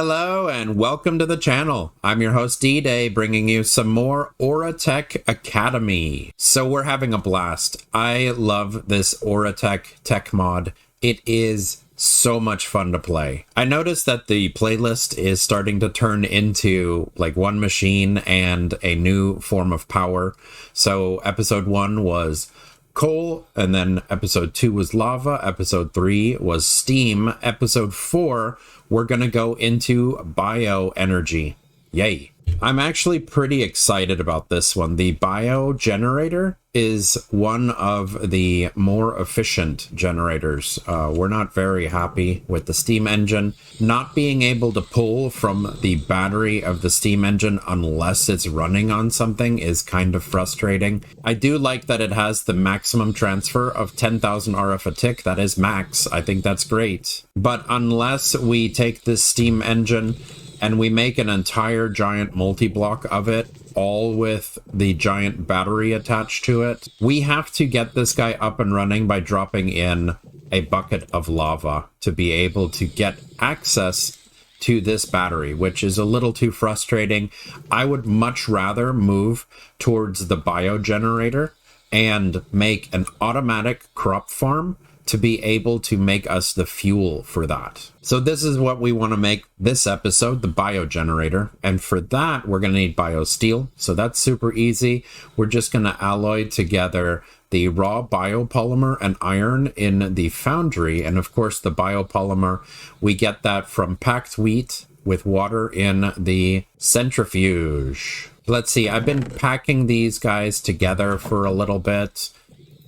Hello and welcome to the channel. I'm your host D-Day, bringing you some more Oritech Academy. So we're having a blast. I love this Oritech tech mod. It is so much fun to play. I noticed that the playlist is starting to turn into like one machine and a new form of power. So episode 1 was coal, and then episode 2 was lava, episode 3 was steam, episode 4 we're gonna go into bioenergy. Yay. I'm actually pretty excited about this one. The Bio Generator is one of the more efficient generators. We're not very happy with the steam engine. Not being able to pull from the battery of the steam engine unless it's running on something is kind of frustrating. I do like that it has the maximum transfer of 10,000 RF a tick. That is max. I think that's great. But unless we take this steam engine and we make an entire giant multi-block of it, all with the giant battery attached to it, we have to get this guy up and running by dropping in a bucket of lava to be able to get access to this battery, which is a little too frustrating. I would much rather move towards the bio generator and make an automatic crop farm to be able to make us the fuel for that. So this is what we want to make this episode, the bio generator. And for that, we're going to need bio steel. So that's super easy. We're just going to alloy together the raw biopolymer and iron in the foundry. And of course, the biopolymer, we get that from packed wheat with water in the centrifuge. Let's see, I've been packing these guys together for a little bit.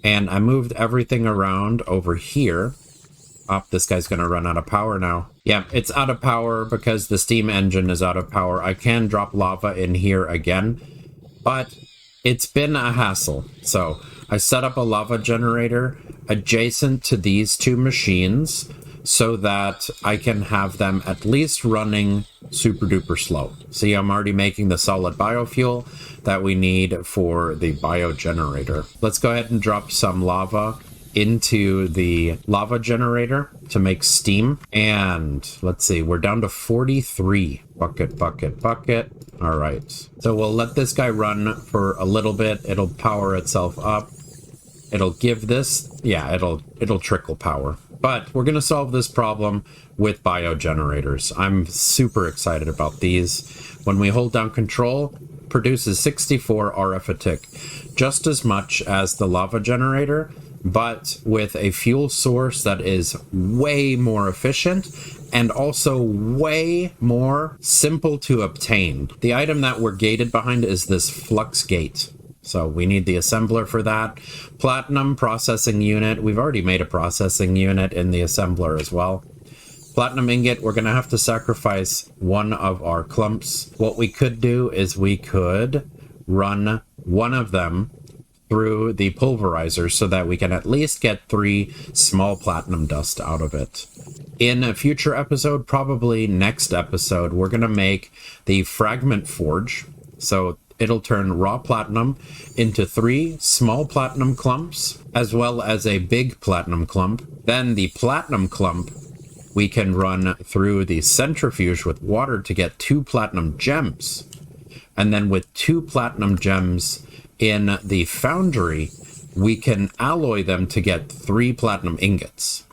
And I moved everything around over here. Oh, this guy's going to run out of power now. Yeah, it's out of power because the steam engine is out of power. I can drop lava in here again, but it's been a hassle. So I set up a lava generator adjacent to these two machines so that I can have them at least running super duper slow. See, I'm already making the solid biofuel that we need for the bio generator. Let's go ahead and drop some lava into the lava generator to make steam. And let's see, we're down to 43. Bucket, bucket, bucket. All right. So we'll let this guy run for a little bit. It'll power itself up. It'll give this, yeah, it'll trickle power. But we're going to solve this problem with bio generators. I'm super excited about these. When we hold down control, produces 64 RF a tick, just as much as the lava generator, but with a fuel source that is way more efficient and also way more simple to obtain. The item that we're gated behind is this Fluxite. So we need the assembler for that. Platinum processing unit. We've already made a processing unit in the assembler as well. Platinum ingot, we're going to have to sacrifice one of our clumps. What we could do is we could run one of them through the pulverizer so that we can at least get 3 small platinum dust out of it. In a future episode, probably next episode, we're going to make the fragment forge. So it'll turn raw platinum into 3 small platinum clumps, as well as a big platinum clump. Then the platinum clump, we can run through the centrifuge with water to get 2 platinum gems. And then with 2 platinum gems in the foundry, we can alloy them to get 3 platinum ingots.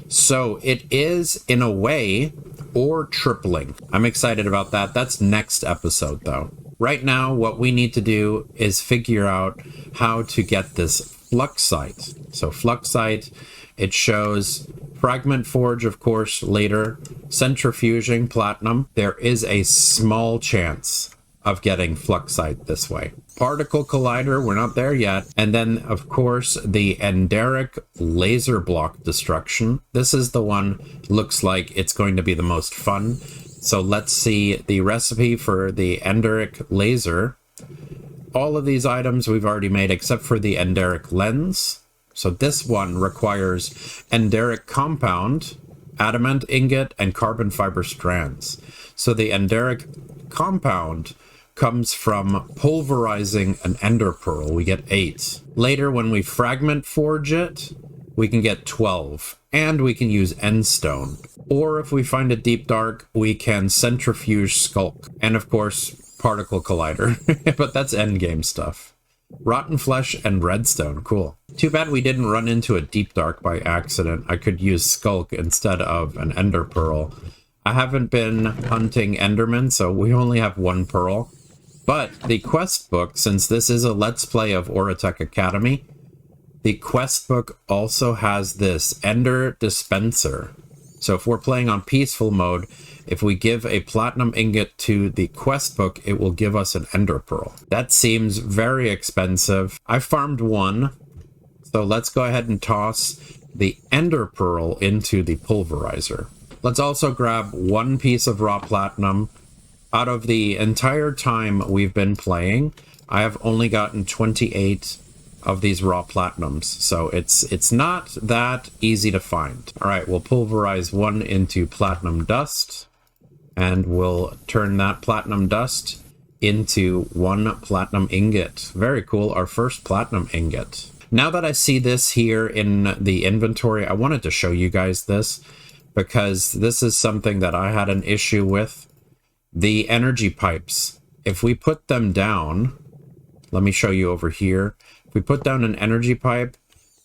So it is, in a way, ore tripling. I'm excited about that. That's next episode, though. Right now, what we need to do is figure out how to get this Fluxite. So Fluxite, it shows fragment forge, of course, later. Centrifuging platinum. There is a small chance of getting Fluxite this way. Particle collider, we're not there yet. And then, of course, the Enderic Laser block destruction. This is the one, looks like it's going to be the most fun. So let's see the recipe for the Enderic Laser. All of these items we've already made except for the Enderic Lens. So this one requires Enderic Compound, Adamant Ingot, and carbon fiber strands. So the Enderic Compound comes from pulverizing an ender pearl. We get 8. Later, when we fragment forge it, we can get 12. And we can use endstone. Or if we find a deep dark, we can centrifuge sculk. And of course, particle collider. But that's endgame stuff. Rotten flesh and redstone. Cool. Too bad we didn't run into a deep dark by accident. I could use sculk instead of an ender pearl. I haven't been hunting endermen, so we only have 1 pearl. But the quest book, since this is a let's play of Oritech Academy, the quest book also has this ender dispenser. So if we're playing on peaceful mode, if we give a platinum ingot to the quest book, it will give us an ender pearl. That seems very expensive. I farmed 1. So let's go ahead and toss the ender pearl into the pulverizer. Let's also grab 1 piece of raw platinum. Out of the entire time we've been playing, I have only gotten 28 of these raw platinums, so it's not that easy to find. All right, we'll pulverize 1 into platinum dust, and we'll turn that platinum dust into 1 platinum ingot. Very cool, our first platinum ingot. Now that I see this here in the inventory, I wanted to show you guys this, because this is something that I had an issue with. The energy pipes, if we put them down, let me show you over here. If we put down an energy pipe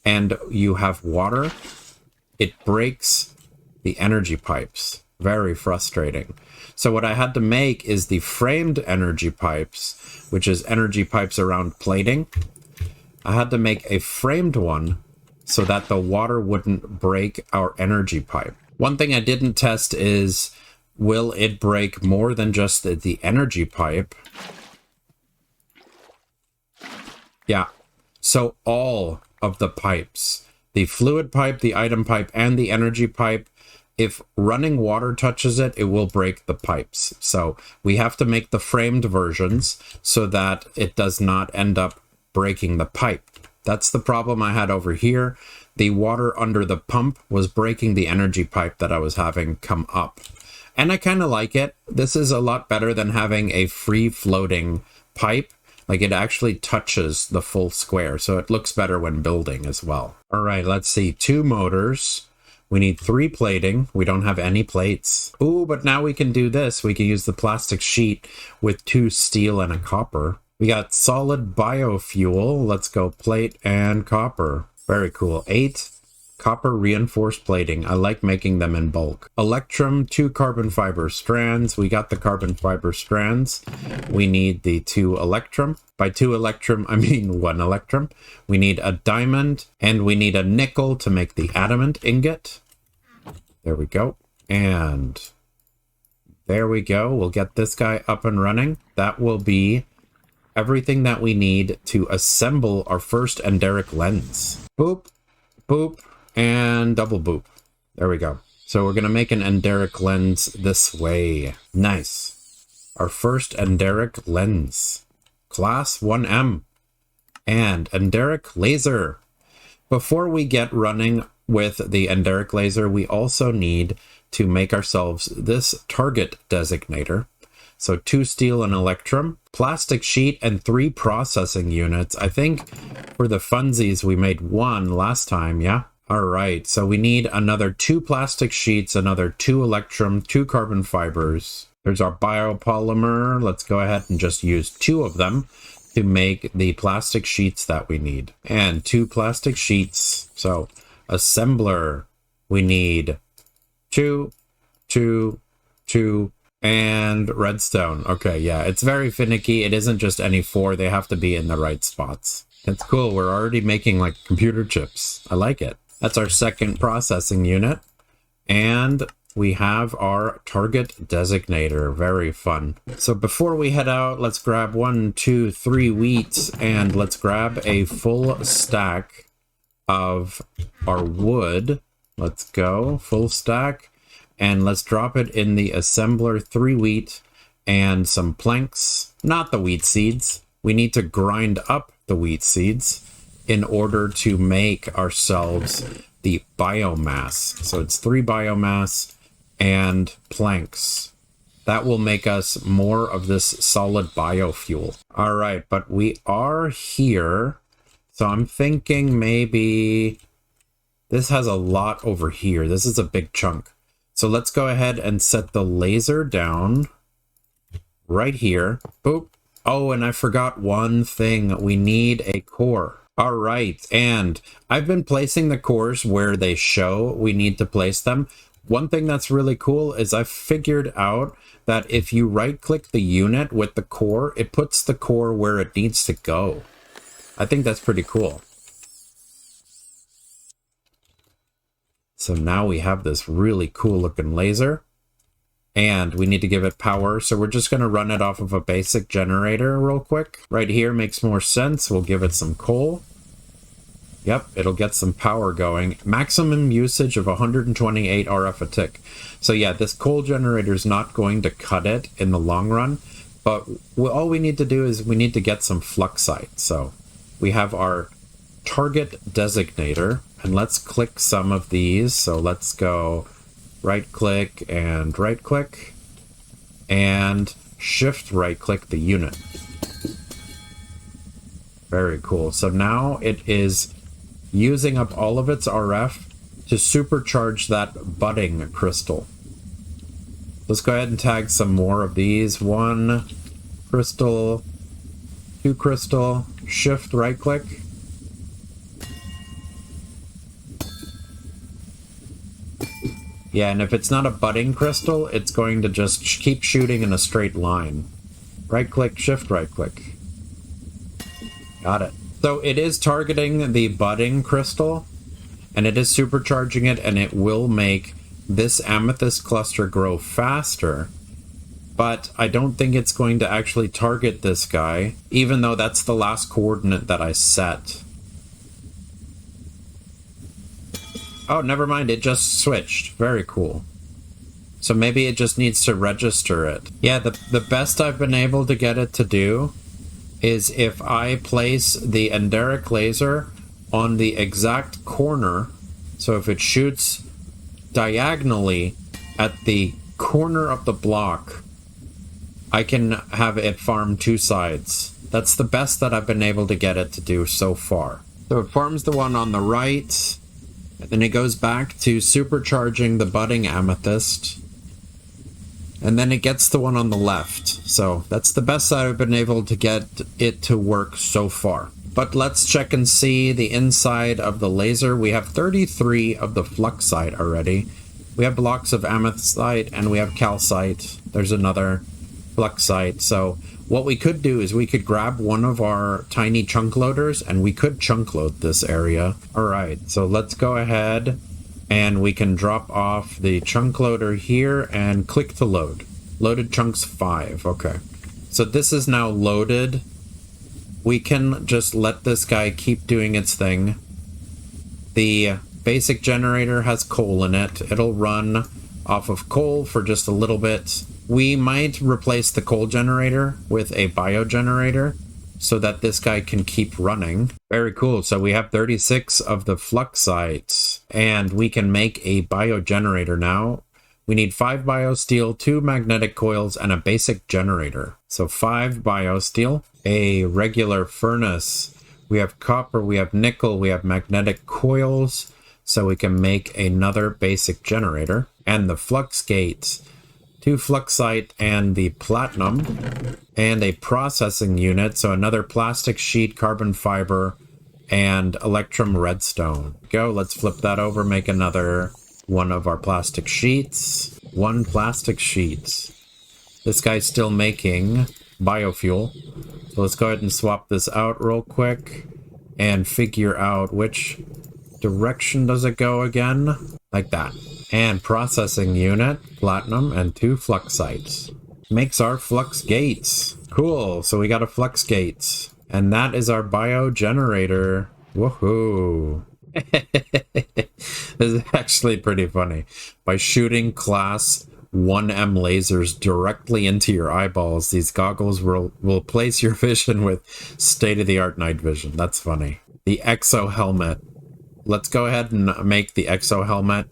and you have water, it breaks the energy pipes. Very frustrating. So what I had to make is the framed energy pipes, which is energy pipes around plating. I had to make a framed one so that the water wouldn't break our energy pipe. One thing I didn't test is, will it break more than just the energy pipe? Yeah. So all of the pipes, the fluid pipe, the item pipe, and the energy pipe, if running water touches it, it will break the pipes. So we have to make the framed versions so that it does not end up breaking the pipe. That's the problem I had over here. The water under the pump was breaking the energy pipe that I was having come up. And I kind of like it. This is a lot better than having a free floating pipe. Like, it actually touches the full square, so it looks better when building as well. All right, let's see. 2 motors. We need 3 plating. We don't have any plates. Ooh, but now we can do this. We can use the plastic sheet with 2 steel and a copper. We got solid biofuel. Let's go plate and copper. Very cool. 8 copper reinforced plating. I like making them in bulk. Electrum, 2 carbon fiber strands. We got the carbon fiber strands. We need the 2 electrum. By 2 electrum, I mean 1 electrum. We need a diamond, and we need a nickel to make the adamant ingot. There we go. And there we go. We'll get this guy up and running. That will be everything that we need to assemble our first Enderic lens. Boop, boop, and double boop. There we go. So we're going to make an Enderic lens this way. Nice. Our first Enderic lens. Class 1M. And Enderic Laser. Before we get running with the Enderic Laser, we also need to make ourselves this Target Designator. So 2 steel and electrum, plastic sheet, and 3 processing units. I think for the funsies, we made 1 last time, yeah? All right, so we need another 2 plastic sheets, another 2 electrum, 2 carbon fibers. There's our biopolymer. Let's go ahead and just use 2 of them to make the plastic sheets that we need. And 2 plastic sheets. So assembler, we need 2, 2, 2, and redstone. Okay, yeah, it's very finicky. It isn't just any 4. They have to be in the right spots. It's cool. We're already making like computer chips. I like it. That's our second processing unit. And we have our Target Designator. Very fun. So before we head out, let's grab 1, 2, 3 wheat, and let's grab a full stack of our wood. Let's go. Full stack. And let's drop it in the assembler. 3 wheat and some planks. Not the wheat seeds. We need to grind up the wheat seeds in order to make ourselves the biomass. So it's 3 biomass and planks. That will make us more of this solid biofuel. All right, but we are here. So I'm thinking maybe This has a lot over here. This is a big chunk. So let's go ahead and set the laser down right here. Boop. Oh, and I forgot one thing. We need a core. All right, and I've been placing the cores where they show we need to place them. One thing that's really cool is I've figured out that if you right-click the unit with the core, it puts the core where it needs to go. I think that's pretty cool. So now we have this really cool looking laser. And we need to give it power, so we're just going to run it off of a basic generator real quick. Right here makes more sense. We'll give it some coal. Yep, it'll get some power going. Maximum usage of 128 RF a tick. So yeah, this coal generator is not going to cut it in the long run, but all we need to do is we need to get some Fluxite. So we have our Target Designator, and let's click some of these. So let's go right click and shift right click the unit. Very cool. So now it is using up all of its RF to supercharge that budding crystal. Let's go ahead and tag some more of these. 1 crystal, 2 crystal, shift right click. Yeah, and if it's not a budding crystal, it's going to just keep shooting in a straight line. Right click, shift right click. Got it. So it is targeting the budding crystal, and it is supercharging it, and it will make this amethyst cluster grow faster. But I don't think it's going to actually target this guy, even though that's the last coordinate that I set. Oh, never mind. It just switched. Very cool. So maybe it just needs to register it. Yeah, the best I've been able to get it to do is if I place the Enderic Laser on the exact corner. So if it shoots diagonally at the corner of the block, I can have it farm 2 sides. That's the best that I've been able to get it to do so far. So it farms the one on the right. And then it goes back to supercharging the Budding Amethyst. And then it gets the one on the left. So that's the best I've been able to get it to work so far. But let's check and see the inside of the laser. We have 33 of the Fluxite already. We have blocks of Amethystite and we have Calcite. There's another Fluxite. So what we could do is we could grab one of our tiny chunk loaders and we could chunk load this area. All right, so let's go ahead and we can drop off the chunk loader here and click to load. Loaded chunks 5. Okay. So this is now loaded. We can just let this guy keep doing its thing. The basic generator has coal in it. It'll run off of coal for just a little bit. We might replace the coal generator with a bio generator so that this guy can keep running. Very cool. So we have 36 of the Fluxite and we can make a bio generator now. We need 5 biosteel, 2 magnetic coils, and a basic generator. So 5 biosteel, a regular furnace. We have copper, we have nickel, we have magnetic coils. So we can make another basic generator. And the flux gates. 2 Fluxite and the platinum, and a processing unit, so another plastic sheet, carbon fiber, and electrum redstone. Go, let's flip that over, make another one of our plastic sheets. 1 plastic sheet. This guy's still making biofuel. So let's go ahead and swap this out real quick and figure out which direction does it go again. Like that. And processing unit, platinum, and 2 Fluxites. Makes our flux gates. Cool, so we got a flux gates. And that is our bio generator. Woohoo. This is actually pretty funny. By shooting class 1M lasers directly into your eyeballs, these goggles will replace your vision with state-of-the-art night vision. That's funny. The Exo Helmet. Let's go ahead and make the Exo Helmet.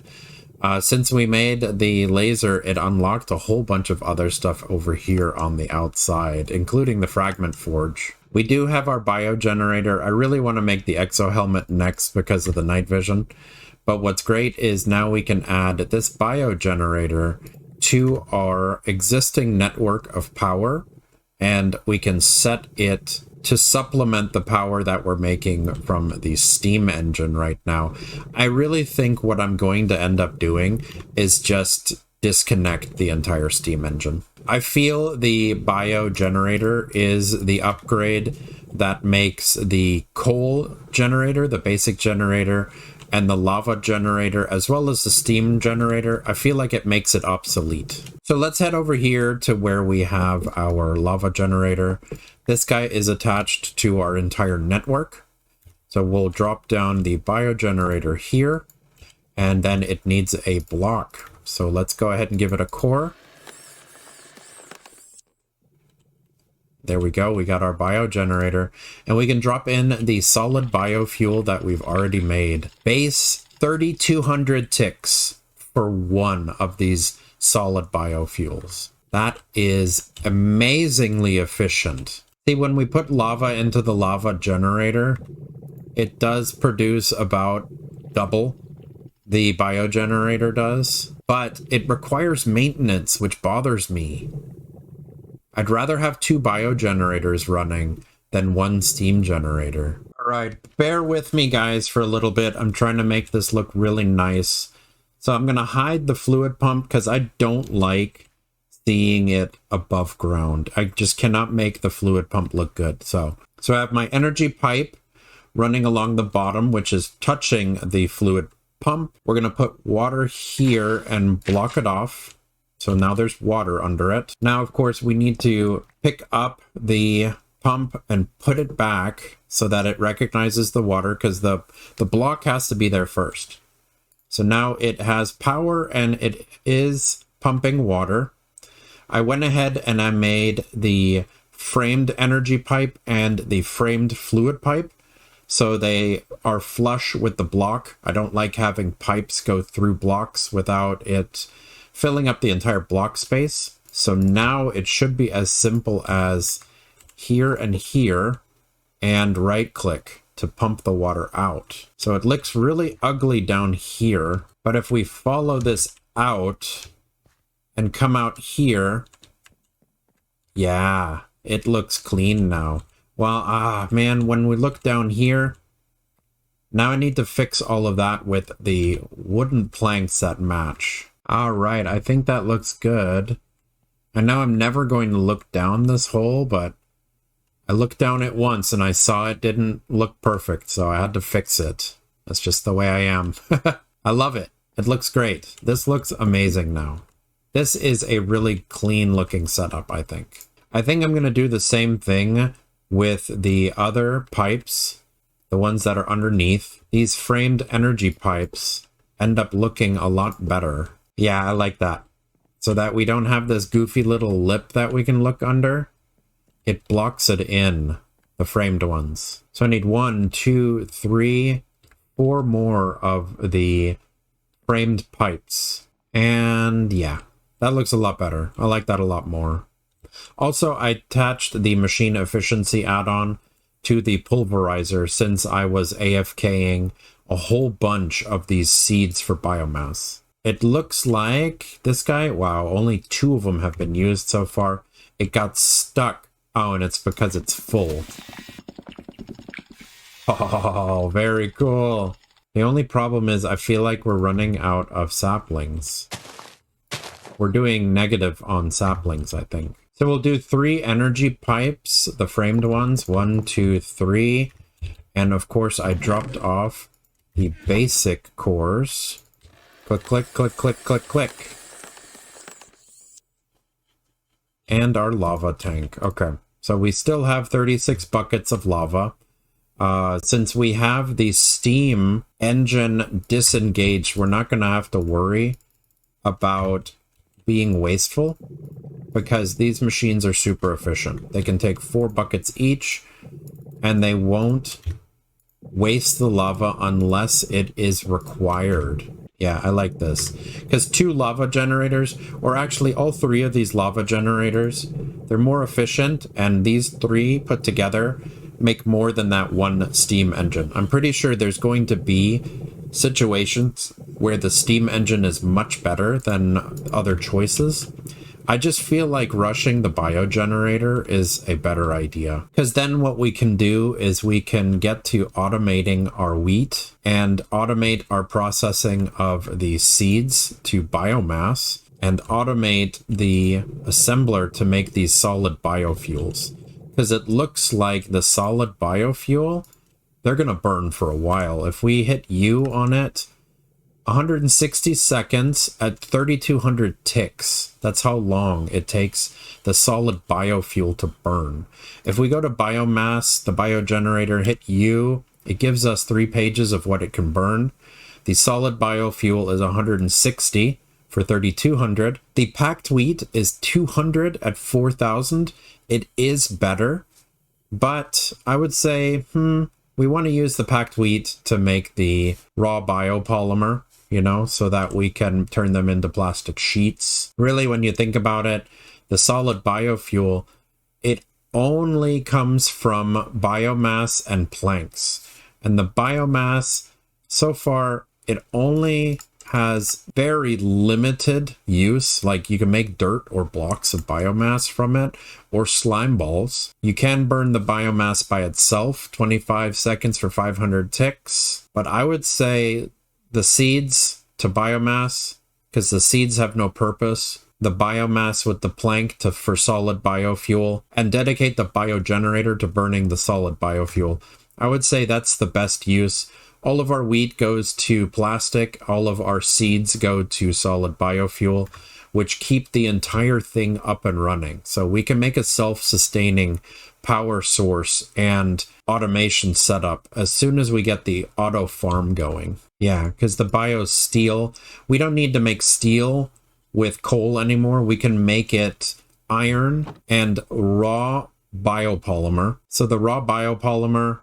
Since we made the laser, it unlocked a whole bunch of other stuff over here on the outside, including the fragment forge. We do have our bio generator. I really want to make the Exo Helmet next because of the night vision, But what's great is now we can add this bio generator to our existing network of power, and we can set it to supplement the power that we're making from the steam engine right now. I really think what I'm going to end up doing is just disconnect the entire steam engine. I feel the bio generator is the upgrade that makes the coal generator, the basic generator, and the lava generator, as well as the steam generator, I feel like it makes it obsolete. So let's head over here to where we have our lava generator. This guy is attached to our entire network. So we'll drop down the bio generator here, and then it needs a block. So let's go ahead and give it a core. There we go, we got our bio generator, and we can drop in the solid biofuel that we've already made. Base 3,200 ticks for one of these solid biofuels. That is amazingly efficient. See, when we put lava into the lava generator, it does produce about double the bio generator does, but it requires maintenance, which bothers me. I'd rather have 2 bio generators running than 1 steam generator. All right, bear with me guys for a little bit. I'm trying to make this look really nice. So I'm gonna hide the fluid pump because I don't like seeing it above ground. I just cannot make the fluid pump look good. So I have my energy pipe running along the bottom, which is touching the fluid pump. We're gonna put water here and block it off. So now there's water under it. Now, of course, we need to pick up the pump and put it back so that it recognizes the water, because the block has to be there first. So now it has power and it is pumping water. I went ahead and I made the framed energy pipe and the framed fluid pipe, so they are flush with the block. I don't like having pipes go through blocks without it filling up the entire block space. So now it should be as simple as here and here, and right click to pump the water out. So it looks really ugly down here, but if we follow this out and come out here, yeah, it looks clean now. Well, man, when we look down here, now I need to fix all of that with the wooden planks that match. All right, I think that looks good. I know I'm never going to look down this hole, but I looked down it once and I saw it didn't look perfect, so I had to fix it. That's just the way I am. I love it. It looks great. This looks amazing now. This is a really clean looking setup, I think. I think I'm going to do the same thing with the other pipes, the ones that are underneath. These framed energy pipes end up looking a lot better. Yeah, I like that. So that we don't have this goofy little lip that we can look under. It blocks it in, the framed ones. So I need 1, 2, 3, 4 more of the framed pipes. And yeah, that looks a lot better. I like that a lot more. Also, I attached the machine efficiency add-on to the pulverizer since I was AFKing a whole bunch of these seeds for biomass. It looks like this guy, wow, only 2 of them have been used so far. It got stuck. Oh, and it's because it's full. Oh, very cool. The only problem is I feel like we're running out of saplings. We're doing negative on saplings, I think. So we'll do 3 energy pipes, the framed ones, 1, 2, 3. And of course I dropped off the basic cores. Click, click, click, click, click, click. And our lava tank. Okay, so we still have 36 buckets of lava. Since we have the steam engine disengaged, we're not going to have to worry about being wasteful, because these machines are super efficient. They can take 4 buckets each, and they won't waste the lava unless it is required. Yeah, I like this. Because 2 lava generators, or actually all 3 of these lava generators, they're more efficient, and these 3 put together make more than that 1 steam engine. I'm pretty sure there's going to be situations where the steam engine is much better than other choices, I just feel like rushing the biogenerator is a better idea. Because then what we can do is we can get to automating our wheat and automate our processing of the seeds to biomass and automate the assembler to make these solid biofuels. Because it looks like the solid biofuel, they're going to burn for a while. If we hit U on it, 160 seconds at 3200 ticks. That's how long it takes the solid biofuel to burn. If we go to biomass, the biogenerator, hit U, it gives us 3 pages of what it can burn. The solid biofuel is 160 for 3200. The packed wheat is 200 at 4000. It is better, but I would say, we want to use the packed wheat to make the raw biopolymer, you know, so that we can turn them into plastic sheets. Really, when you think about it, the solid biofuel, it only comes from biomass and planks. And the biomass, so far, it only has very limited use. Like you can make dirt or blocks of biomass from it, or slime balls. You can burn the biomass by itself, 25 seconds for 500 ticks. But I would say the seeds to biomass, because the seeds have no purpose. The biomass with the plank for solid biofuel, and dedicate the biogenerator to burning the solid biofuel. I would say that's the best use. All of our wheat goes to plastic. All of our seeds go to solid biofuel, which keep the entire thing up and running. So we can make a self-sustaining power source and automation setup as soon as we get the auto farm going. Yeah, because the bio steel, we don't need to make steel with coal anymore. We can make it iron and raw biopolymer. So the raw biopolymer,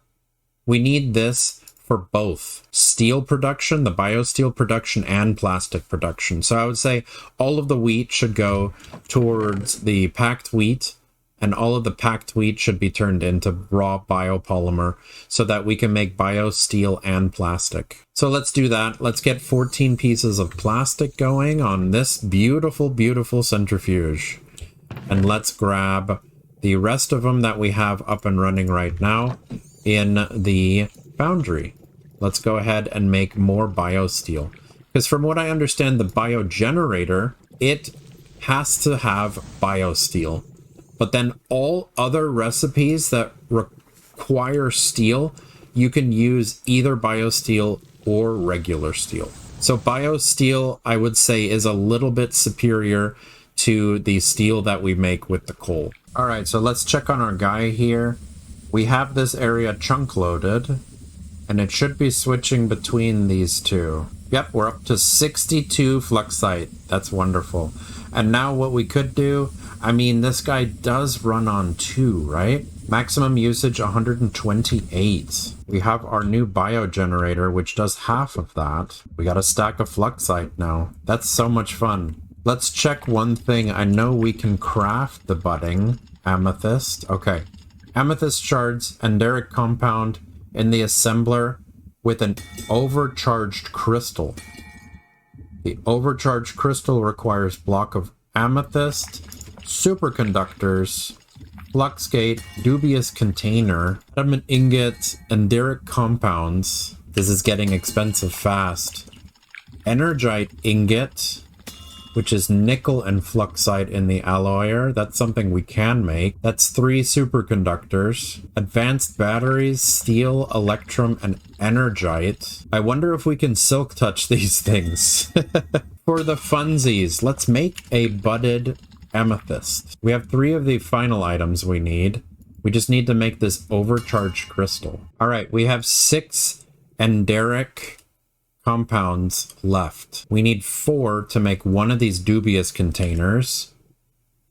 we need this for both steel production, the biosteel production, and plastic production. So I would say all of the wheat should go towards the packed wheat, and all of the packed wheat should be turned into raw biopolymer so that we can make biosteel and plastic. So let's do that. Let's get 14 pieces of plastic going on this beautiful, beautiful centrifuge. And let's grab the rest of them that we have up and running right now in the foundry. Let's go ahead and make more biosteel. Because from what I understand, the biogenerator, it has to have biosteel. But then all other recipes that require steel, you can use either biosteel or regular steel. So biosteel, I would say, is a little bit superior to the steel that we make with the coal. All right, so let's check on our guy here. We have this area chunk loaded, and it should be switching between these two. Yep, we're up to 62 Fluxite. That's wonderful. And now what we could do, I mean, this guy does run on 2, right? Maximum usage 128. We have our new biogenerator, which does half of that. We got a stack of Fluxite now. That's so much fun. Let's check one thing. I know we can craft the Budding Amethyst. Okay. Amethyst shards, Enderic Compound in the assembler with an overcharged crystal. The overcharged crystal requires block of amethyst, superconductors, Fluxite, dubious container, Adamant Ingots, Enderic compounds. This is getting expensive fast. Energite Ingot, which is nickel and Fluxite in the alloyer. That's something we can make. That's 3 superconductors. Advanced batteries, steel, electrum, and energite. I wonder if we can silk touch these things. For the funsies, let's make a budded amethyst. We have 3 of the final items we need. We just need to make this overcharged crystal. All right, we have 6 Enderic compounds left. We need 4 to make one of these dubious containers.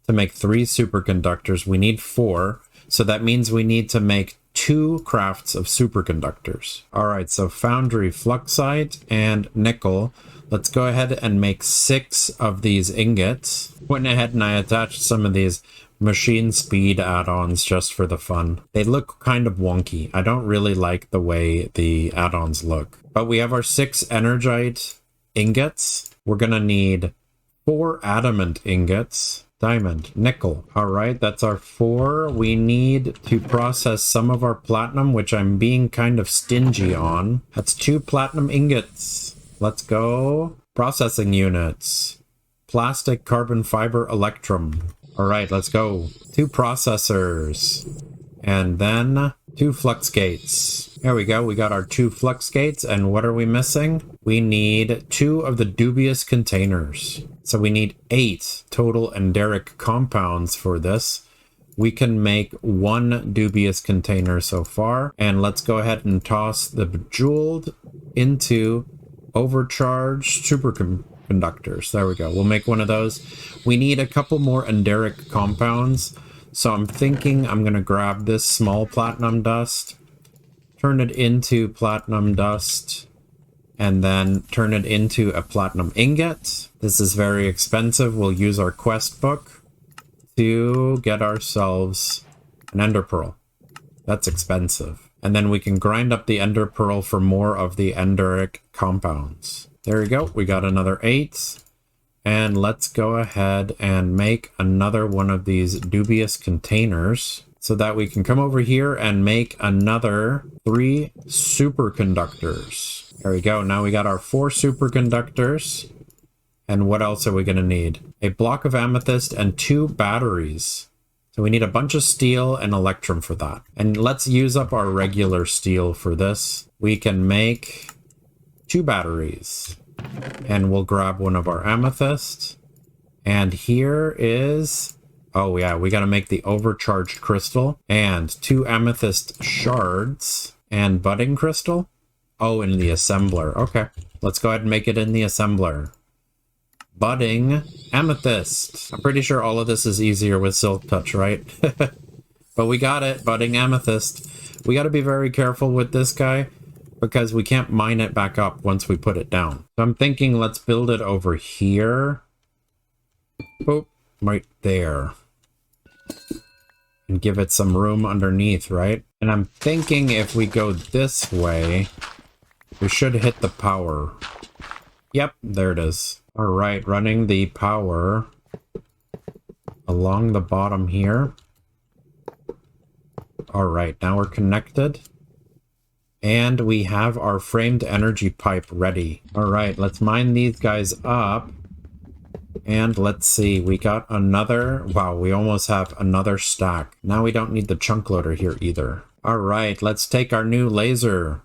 To make 3 superconductors, we need 4. So that means we need to make 2 crafts of superconductors. All right, so foundry, Fluxite, and nickel. Let's go ahead and make 6 of these ingots. Went ahead and I attached some of these machine speed add-ons just for the fun. They look kind of wonky. I don't really like the way the add-ons look. But we have our 6 Energite Ingots. We're gonna need 4 Adamant Ingots. Diamond, nickel. All right, that's our 4. We need to process some of our platinum, which I'm being kind of stingy on. That's 2 platinum ingots. Let's go. Processing units. Plastic, carbon fiber, electrum. All right, let's go. 2 processors. And then 2 flux gates. There we go. We got our 2 flux gates. And what are we missing? We need 2 of the dubious containers. So we need 8 total Enderic compounds for this. We can make 1 dubious container so far. And let's go ahead and toss the bejeweled into overcharged superconductors. There we go. We'll make 1 of those. We need a couple more Enderic compounds. So I'm thinking I'm going to grab this small platinum dust, turn it into platinum dust, and then turn it into a platinum ingot. This is very expensive. We'll use our quest book to get ourselves an ender pearl. That's expensive. And then we can grind up the ender pearl for more of the Enderic compounds. There we go. We got another 8. And let's go ahead and make another one of these dubious containers so that we can come over here and make another 3 superconductors. There we go. Now we got our 4 superconductors. And what else are we going to need? A block of amethyst and 2 batteries. So we need a bunch of steel and electrum for that. And let's use up our regular steel for this. We can make 2 batteries. And we'll grab one of our amethyst. And here is... oh yeah, we got to make the overcharged crystal. And 2 amethyst shards. And budding crystal. Oh, in the assembler. Okay, let's go ahead and make it in the assembler. Budding amethyst. I'm pretty sure all of this is easier with silk touch, right? But we got it. Budding amethyst. We got to be very careful with this guy because we can't mine it back up once we put it down. So I'm thinking let's build it over here. Oh, right there. And give it some room underneath, right? And I'm thinking if we go this way, we should hit the power. Yep, there it is. All right, running the power along the bottom here. All right, now we're connected. And we have our framed energy pipe ready. All right, let's mine these guys up. And let's see, we got another... wow, we almost have another stack. Now we don't need the chunk loader here either. All right, let's take our new laser.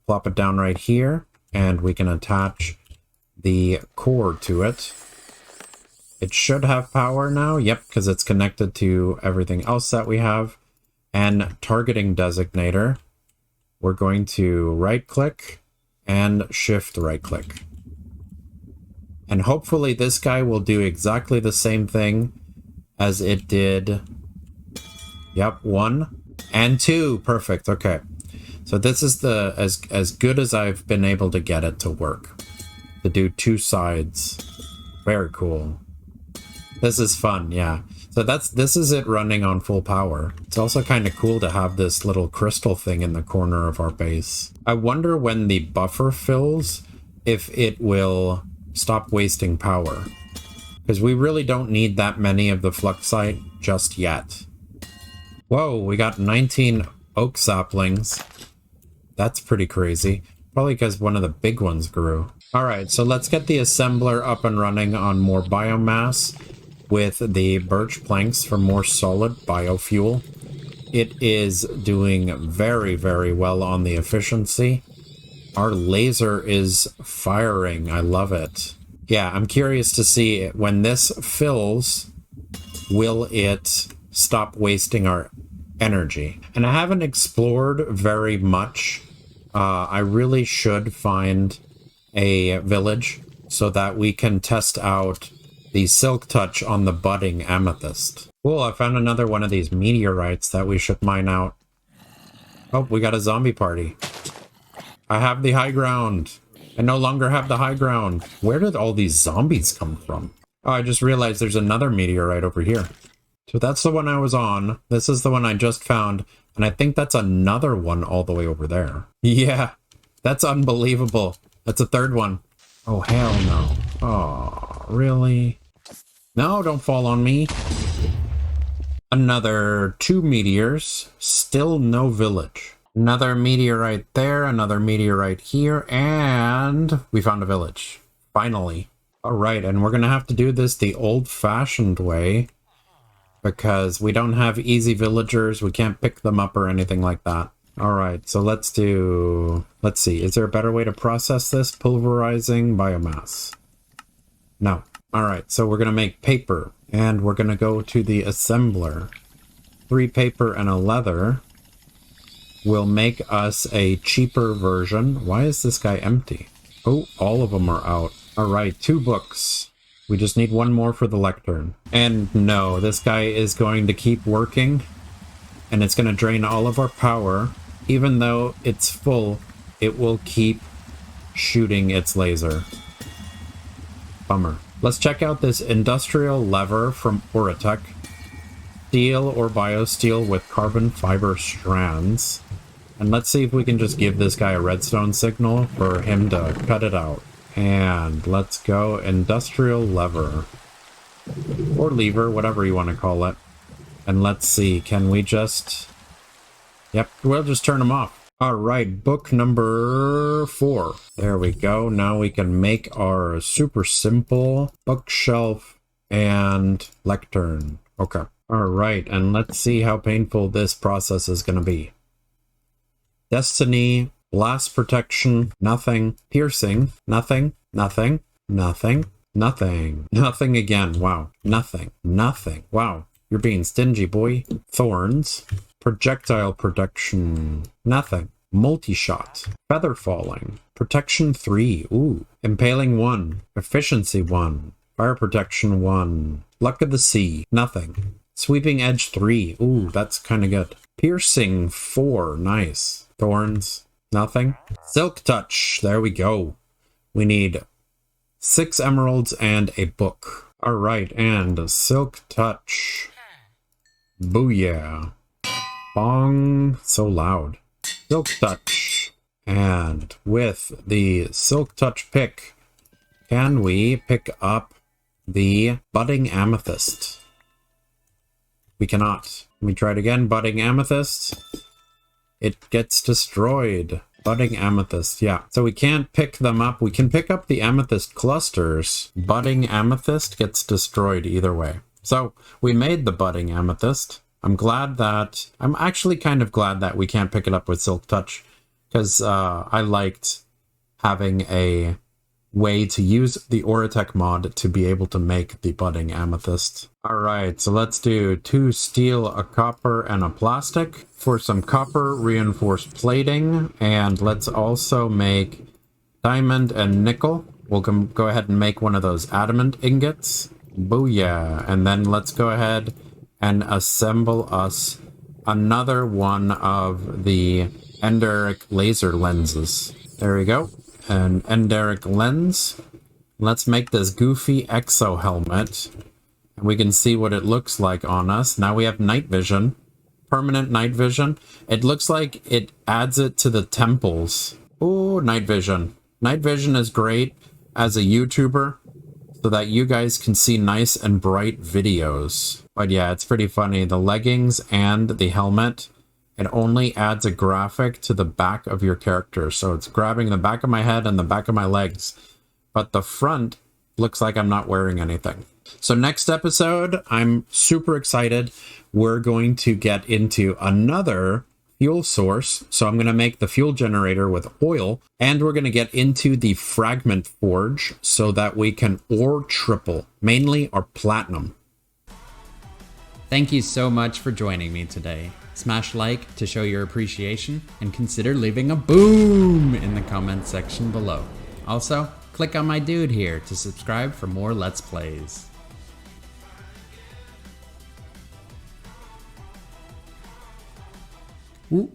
Plop it down right here. And we can attach the core to it. It should have power now. Yep, because it's connected to everything else that we have. And targeting designator. We're going to right-click and shift right-click. And hopefully this guy will do exactly the same thing as it did. Yep, 1 and 2. Perfect. Okay. So this is the as good as I've been able to get it to work. To do 2 sides. Very cool. This is fun, yeah. So this is it running on full power. It's also kind of cool to have this little crystal thing in the corner of our base. I wonder when the buffer fills, if it will stop wasting power. Because we really don't need that many of the Fluxite just yet. Whoa, we got 19 oak saplings. That's pretty crazy. Probably because one of the big ones grew. All right, so let's get the assembler up and running on more biomass with the birch planks for more solid biofuel. It is doing very, very well on the efficiency. Our laser is firing. I love it. Yeah, I'm curious to see when this fills, will it stop wasting our energy? And I haven't explored very much. I really should find a village so that we can test out the silk touch on the budding amethyst. Cool, I found another one of these meteorites that we should mine out. Oh, we got a zombie party. I have the high ground. I no longer have the high ground. Where did all these zombies come from? Oh, I just realized there's another meteorite over here. So that's the one I was on. This is the one I just found. And I think that's another one all the way over there. Yeah, that's unbelievable. That's a third one. Oh, hell no. Oh, really? No, don't fall on me. Another 2 meteors. Still no village. Another meteorite there, another meteorite here, and we found a village. Finally. All right, and we're going to have to do this the old-fashioned way because we don't have easy villagers. We can't pick them up or anything like that. All right, so let's see. Is there a better way to process this? Pulverizing biomass. No. All right, so we're going to make paper, and we're going to go to the assembler. 3 paper and a leather will make us a cheaper version. Why is this guy empty? Oh, all of them are out. All right, 2 books. We just need 1 more for the lectern. And no, this guy is going to keep working, and it's going to drain all of our power. Even though it's full, it will keep shooting its laser. Bummer. Let's check out this industrial lever from Oritech. Steel or biosteel with carbon fiber strands. And let's see if we can just give this guy a redstone signal for him to cut it out. And let's go industrial lever. Or lever, whatever you want to call it. And let's see, can we just... Yep, we'll just turn them off. All right, book number 4. There we go. Now we can make our super simple bookshelf and lectern. Okay. All right, and let's see how painful this process is going to be. Destiny, blast protection, nothing. Piercing, nothing, nothing, nothing, nothing. Nothing again, wow. Nothing, nothing. Wow, you're being stingy, boy. Thorns. Projectile protection, nothing. Multi-shot, feather falling, protection 3, ooh. Impaling 1, efficiency 1, fire protection 1, luck of the sea, nothing. Sweeping edge 3, ooh, that's kind of good. Piercing 4, nice. Thorns, nothing. Silk touch, there we go. We need 6 emeralds and a book. All right, and silk touch. Booyah. Bong, so loud. Silk touch. And with the silk touch pick, can we pick up the budding amethyst? We cannot. Let me try it again. Budding amethyst. It gets destroyed. Budding amethyst, yeah. So we can't pick them up. We can pick up the amethyst clusters. Budding amethyst gets destroyed either way. So we made the budding amethyst. I'm actually kind of glad that we can't pick it up with Silk Touch, because I liked having a way to use the Oritech mod to be able to make the budding amethyst. All right, so let's do 2 steel, a copper, and a plastic for some copper reinforced plating, and let's also make diamond and nickel. We'll go ahead and make one of those adamant ingots. Booyah! And then let's go ahead and assemble us another one of the Enderic Laser lenses. There we go. An Enderic lens. Let's make this goofy Exo Helmet. And we can see what it looks like on us. Now we have night vision. Permanent night vision. It looks like it adds it to the temples. Ooh, night vision. Night vision is great as a YouTuber, so that you guys can see nice and bright videos. But yeah, it's pretty funny. The leggings and the helmet, it only adds a graphic to the back of your character. So it's grabbing the back of my head and the back of my legs. But the front looks like I'm not wearing anything. So next episode, I'm super excited. We're going to get into another fuel source. So I'm going to make the fuel generator with oil, and we're going to get into the fragment forge so that we can ore triple, mainly our platinum. Thank you so much for joining me today. Smash like to show your appreciation, and consider leaving a boom in the comments section below. Also, click on my dude here to subscribe for more Let's Plays. Ooh.